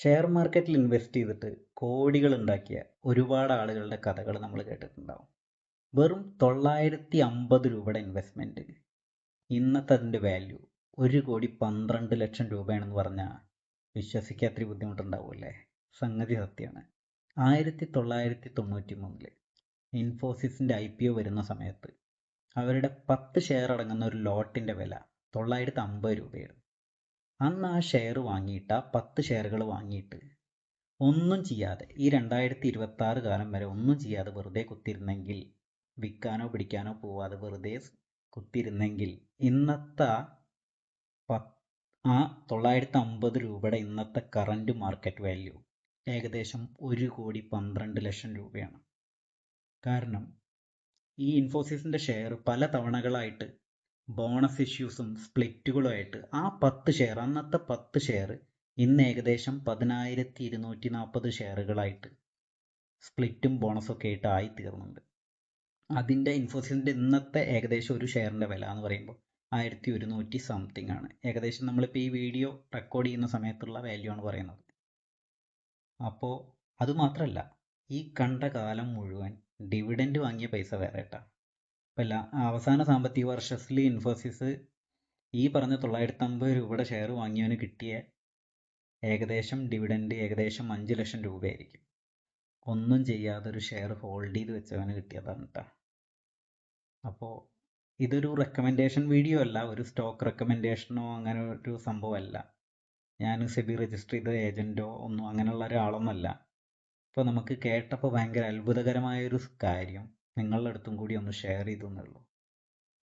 Share മാർക്കറ്റിൽ invest ചെയ്തിട്ട് കോടികൾ ഉണ്ടാക്കിയ ഒരുപാട് ആളുകളുടെ കഥകൾ നമ്മൾ കേട്ടിട്ടുണ്ടാവും. വെറും 950 രൂപയുടെ ഇൻവെസ്റ്റ്മെൻറ്റ്, ഇന്നത്തെ അതിൻ്റെ വാല്യൂ 1,12,00,000 രൂപയാണെന്ന് പറഞ്ഞാൽ വിശ്വസിക്കാൻ അത്രയും ബുദ്ധിമുട്ടുണ്ടാവുമല്ലേ? സംഗതി സത്യമാണ്. 1993 ഇൻഫോസിസിൻ്റെ IPO വരുന്ന സമയത്ത് അവരുടെ 10 ഷെയർ അടങ്ങുന്ന ഒരു ലോട്ടിൻ്റെ വില 950 രൂപയായിരുന്നു. അന്ന് ആ ഷെയർ വാങ്ങിയിട്ട്, ആ 10 ഷെയറുകൾ വാങ്ങിയിട്ട് ഒന്നും ചെയ്യാതെ ഈ 2026 കാലം വരെ ഒന്നും ചെയ്യാതെ വെറുതെ കുത്തിയിരുന്നെങ്കിൽ, വിൽക്കാനോ പിടിക്കാനോ പോവാതെ വെറുതെ കുത്തിയിരുന്നെങ്കിൽ, ഇന്നത്തെ ആ 950 രൂപയുടെ ഇന്നത്തെ കറൻറ്റ് മാർക്കറ്റ് വാല്യൂ ഏകദേശം 1,12,00,000 രൂപയാണ്. കാരണം ഈ ഇൻഫോസിസിൻ്റെ ഷെയർ പല തവണകളായിട്ട് ബോണസ് ഇഷ്യൂസും സ്പ്ലിറ്റുകളുമായിട്ട് ആ 10 ഷെയർ, അന്നത്തെ 10 ഷെയർ ഇന്ന് ഏകദേശം 10,240 ഷെയറുകളായിട്ട് സ്പ്ലിറ്റും ബോണസൊക്കെ ആയിട്ട് ആയിത്തീർന്നുണ്ട്. അതിൻ്റെ ഇൻഫോസിസിൻ്റെ ഇന്നത്തെ ഏകദേശം ഒരു ഷെയറിൻ്റെ വില എന്ന് പറയുമ്പോൾ 1,100 സംതിങ് ആണ്. ഏകദേശം നമ്മളിപ്പോൾ ഈ വീഡിയോ റെക്കോർഡ് ചെയ്യുന്ന സമയത്തുള്ള വാല്യൂ ആണ് പറയുന്നത്. അപ്പോൾ അതുമാത്രമല്ല, ഈ കണ്ട കാലം മുഴുവൻ ഡിവിഡൻഡ് വാങ്ങിയ പൈസ വേറെ കേട്ടോ. അല്ല, അവസാന സാമ്പത്തിക വർഷത്തിൽ ഇൻഫോസിസ് ഈ പറഞ്ഞ 950 രൂപയുടെ ഷെയർ വാങ്ങിയവന് കിട്ടിയ ഏകദേശം ഡിവിഡൻഡ് ഏകദേശം 5 ലക്ഷം രൂപയായിരിക്കും. ഒന്നും ചെയ്യാതെ ഒരു ഷെയർ ഹോൾഡ് ചെയ്ത് വെച്ചവന് കിട്ടിയതാണ് കേട്ടോ. അപ്പോൾ ഇതൊരു റെക്കമെൻഡേഷൻ വീഡിയോ അല്ല, ഒരു സ്റ്റോക്ക് റെക്കമെൻഡേഷനോ അങ്ങനെ ഒരു സംഭവമല്ല. ഞാൻ സെബി രജിസ്റ്റർ ചെയ്ത ഏജൻറ്റോ ഒന്നും അങ്ങനെയുള്ള ഒരാളൊന്നുമല്ല. അപ്പോൾ നമുക്ക് കേട്ടപ്പോൾ ഭയങ്കര അത്ഭുതകരമായൊരു കാര്യം നിങ്ങളുടെ അടുത്തും കൂടി ഒന്ന് ഷെയർ ചെയ്തു എന്നുള്ളൂ.